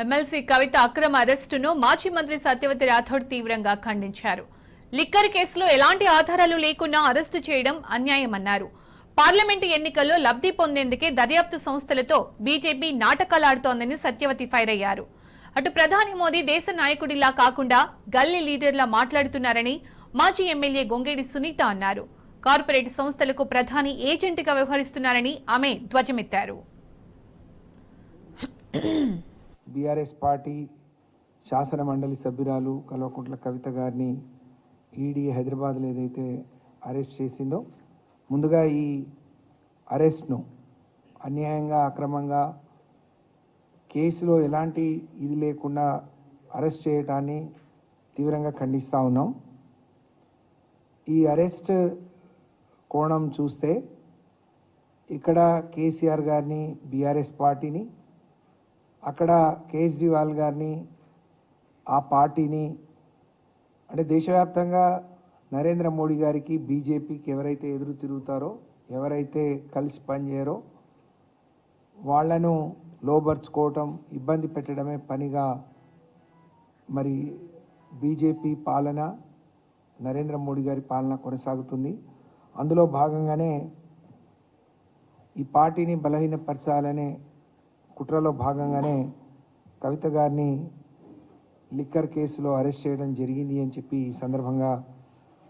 MLC కవిత అక్రమ అరెస్టును మాజీ మంత్రి సత్యవతి రాథోడ్ తీవ్రంగా ఖండించారు. లిక్కర్ కేసులో ఎలాంటి ఆధారాలు లేకున్నా అరెస్టు చేయడం అన్యాయమన్నారు. పార్లమెంటు ఎన్నికల్లో లబ్ధి పొందేందుకే దర్యాప్తు సంస్థలతో బీజేపీ నాటకాలాడుతోందని సత్యవతి ఫైర్ అయ్యారు. అటు ప్రధాని మోదీ దేశ నాయకుడిలా కాకుండా గల్లీ లీడర్లా మాట్లాడుతున్నారని మాజీ ఎమ్మెల్యే గొంగేడి సునీత అన్నారు. కార్పొరేట్ సంస్థలకు ప్రధాని ఏజెంట్గా వ్యవహరిస్తున్నారని ఆమె ధ్వజమెత్తారు. బీఆర్ఎస్ పార్టీ శాసన మండలి సభ్యురాలు కల్వకుంట్ల కవిత గారిని ఈడీ హైదరాబాద్లో ఏదైతే అరెస్ట్ చేసిందో, ముందుగా ఈ అరెస్ట్ను అన్యాయంగా అక్రమంగా కేసులో ఎలాంటి ఇది లేకుండా అరెస్ట్ చేయటాన్ని తీవ్రంగా ఖండిస్తూ ఉన్నాం. ఈ అరెస్ట్ కోణం చూస్తే ఇక్కడ కేసీఆర్ గారిని, బీఆర్ఎస్ పార్టీని, అక్కడ కేజ్రీవాల్ గారిని, ఆ పార్టీని, అంటే దేశవ్యాప్తంగా నరేంద్ర మోడీ గారికి, బీజేపీకి ఎవరైతే ఎదురు తిరుగుతారో, ఎవరైతే కలిసి పనిచేయరో వాళ్లను లోబర్చుకోవటం, ఇబ్బంది పెట్టడమే పనిగా మరి బీజేపీ పాలన, నరేంద్ర మోడీ గారి పాలన కొనసాగుతుంది. అందులో భాగంగానే ఈ పార్టీని బలహీనపరచాలనే కుట్రలో భాగంగానే కవిత గారిని లిక్కర్ కేసులో అరెస్ట్ చేయడం జరిగింది అని చెప్పి ఈ సందర్భంగా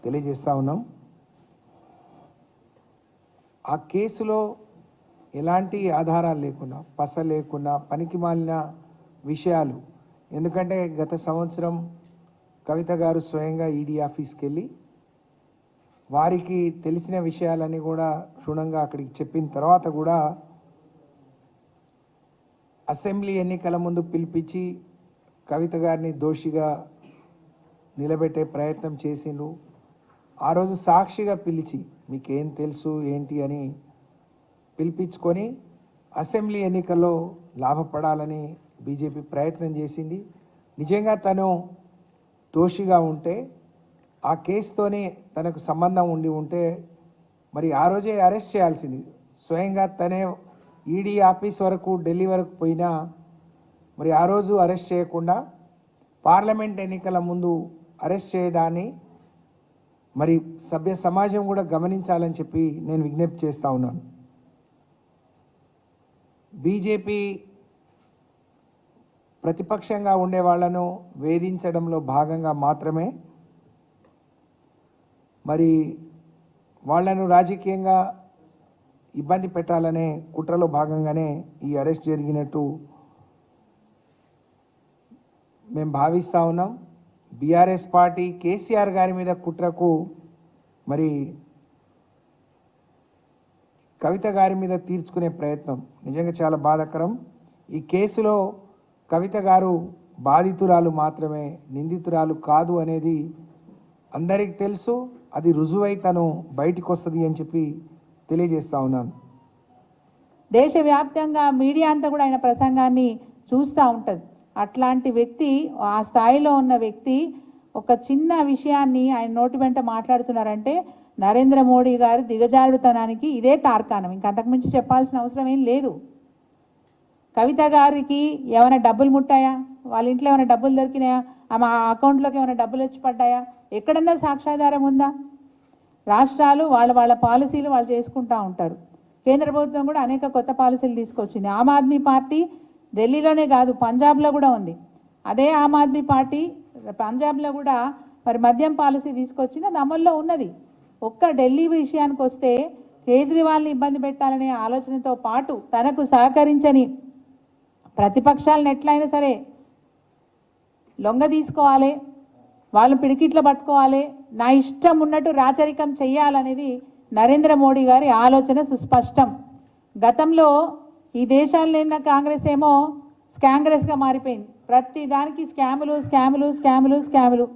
తెలియజేస్తూ ఉన్నాం. ఆ కేసులో ఎలాంటి ఆధారాలు లేకుండా, పస లేకుండా, పనికిమాలిన విషయాలు, ఎందుకంటే గత సంవత్సరం కవిత గారు స్వయంగా ఈడీ ఆఫీస్కి వెళ్ళి వారికి తెలిసిన విషయాలన్నీ కూడా క్షుణ్ణంగా అక్కడికి చెప్పిన తర్వాత కూడా అసెంబ్లీ ఎన్నికల ముందు పిలిపించి కవిత గారిని దోషిగా నిలబెట్టే ప్రయత్నం చేసిండ్రు. ఆ రోజు సాక్షిగా పిలిచి మీకేం తెలుసు ఏంటి అని పిలిపించుకొని అసెంబ్లీ ఎన్నికల్లో లాభపడాలని బీజేపీ ప్రయత్నం చేసింది. నిజంగా తను దోషిగా ఉంటే, ఆ కేసుతోనే తనకు సంబంధం ఉంటే మరి ఆ రోజే అరెస్ట్ చేయాల్సింది. స్వయంగా తనే ఈడీ ఆఫీస్ వరకు, ఢిల్లీ వరకు పోయినా మరి ఆ రోజు అరెస్ట్ చేయకుండా పార్లమెంట్ ఎన్నికల ముందు అరెస్ట్ చేయడాన్ని మరి సభ్య సమాజం కూడా గమనించాలని చెప్పి నేను విజ్ఞప్తి చేస్తూ ఉన్నాను. బీజేపీ ప్రతిపక్షంగా ఉండే వాళ్లను వేధించడంలో భాగంగా మాత్రమే మరి వాళ్లను రాజకీయంగా ఇబ్బంది పెట్టాలనే కుట్రలో భాగంగానే ఈ అరెస్ట్ జరిగినట్టు మేము భావిస్తూ ఉన్నాం. బీఆర్ఎస్ పార్టీ కేసీఆర్ గారి మీద కుట్రకు మరి కవిత గారి మీద తీర్చుకునే ప్రయత్నం నిజంగా చాలా బాధాకరం. ఈ కేసులో కవిత గారు బాధితురాలు మాత్రమే, నిందితురాలు కాదు అనేది అందరికీ తెలుసు. అది రుజువై తను బయటికి వస్తుంది అని చెప్పి తెలియజేస్తూ ఉన్నాను. దేశవ్యాప్తంగా మీడియా అంతా కూడా ఆయన ప్రసంగాన్ని చూస్తూ ఉంటుంది. అట్లాంటి వ్యక్తి, ఆ స్థాయిలో ఉన్న వ్యక్తి ఒక చిన్న విషయాన్ని ఆయన నోటి వెంట మాట్లాడుతున్నారంటే నరేంద్ర మోడీ గారి దిగజారుడుతనానికి ఇదే తార్కాణం. ఇంకా అంతకుమించి చెప్పాల్సిన అవసరం ఏం లేదు. కవిత గారికి ఏమైనా డబ్బులు ముట్టాయా? వాళ్ళ ఇంట్లో ఏమైనా డబ్బులు దొరికినాయా? ఆమె అకౌంట్లోకి ఏమైనా డబ్బులు వచ్చి పడ్డాయా? ఎక్కడన్నా సాక్ష్యాధారం ఉందా? రాష్ట్రాలు వాళ్ళ పాలసీలు వాళ్ళు చేసుకుంటూ ఉంటారు. కేంద్ర ప్రభుత్వం కూడా అనేక కొత్త పాలసీలు తీసుకొచ్చింది. ఆమ్ ఆద్మీ పార్టీ ఢిల్లీలోనే కాదు, పంజాబ్లో కూడా ఉంది. అదే ఆమ్ ఆద్మీ పార్టీ పంజాబ్లో కూడా మరి మద్యం పాలసీ తీసుకొచ్చింది, అది అమల్లో ఉన్నది. ఒక్క ఢిల్లీ విషయానికి వస్తే కేజ్రీవాల్ని ఇబ్బంది పెట్టాలనే ఆలోచనతో పాటు తనకు సహకరించని ప్రతిపక్షాలను ఎట్లయినా సరే లొంగ తీసుకోవాలి, వాళ్ళు పిడికిట్లో పట్టుకోవాలి, నా ఇష్టం ఉన్నట్టు రాచరికం చెయ్యాలనేది నరేంద్ర మోడీ గారి ఆలోచన సుస్పష్టం. గతంలో ఈ దేశాల్లో ఉన్న కాంగ్రెస్ ఏమో స్కాంగ్రెస్గా మారిపోయింది. ప్రతి దానికి స్కాములు స్కాములు స్కాములు స్కాములు.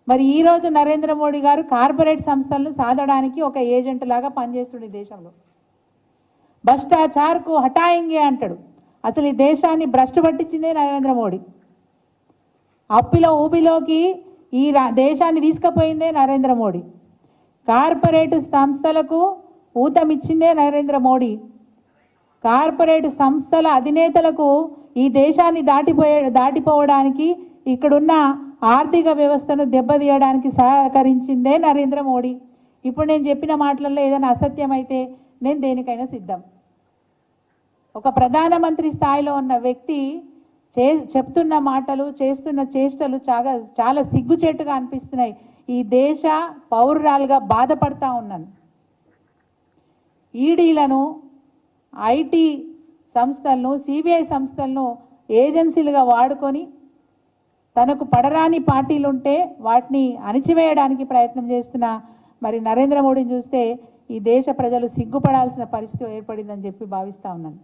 మరి ఈరోజు నరేంద్ర మోడీ గారు కార్పొరేట్ సంస్థలను సాధడానికి ఒక ఏజెంట్ లాగా పనిచేస్తుంది దేశంలో. భ్రష్టాచార్కు హటాయింగే అంటాడు. అసలు ఈ దేశాన్ని భ్రష్టు పట్టించిందే నరేంద్ర మోడీ. అప్పిలో ఊబిలోకి ఈ దేశాన్ని తీసుకుపోయిందే నరేంద్ర మోడీ. కార్పొరేట్ సంస్థలకు ఊతమిచ్చిందే నరేంద్ర మోడీ. కార్పొరేట్ సంస్థల అధినేతలకు ఈ దేశాన్ని దాటిపోవడానికి ఇక్కడున్న ఆర్థిక వ్యవస్థను దెబ్బతీయడానికి సహకరించిందే నరేంద్ర మోడీ. ఇప్పుడు నేను చెప్పిన మాటలలో ఏదైనా అసత్యం అయితే నేను దేనికైనా సిద్ధం. ఒక ప్రధానమంత్రి స్థాయిలో ఉన్న వ్యక్తి చెప్తున్న మాటలు చేస్తున్న చేష్టలు చాలా సిగ్గుచేటుగా అనిపిస్తున్నాయి. ఈ దేశ పౌరురాలుగా బాధపడతా ఉన్నాను. ఈడీలను, ఐటీ సంస్థలను, సిబిఐ సంస్థలను ఏజెన్సీలుగా వాడుకొని తనకు పడరాని పార్టీలుంటే వాటిని అణిచివేయడానికి ప్రయత్నం చేస్తున్న మరి నరేంద్ర మోడీని చూస్తే ఈ దేశ ప్రజలు సిగ్గుపడాల్సిన పరిస్థితి ఏర్పడిందని చెప్పి భావిస్తూ ఉన్నాను.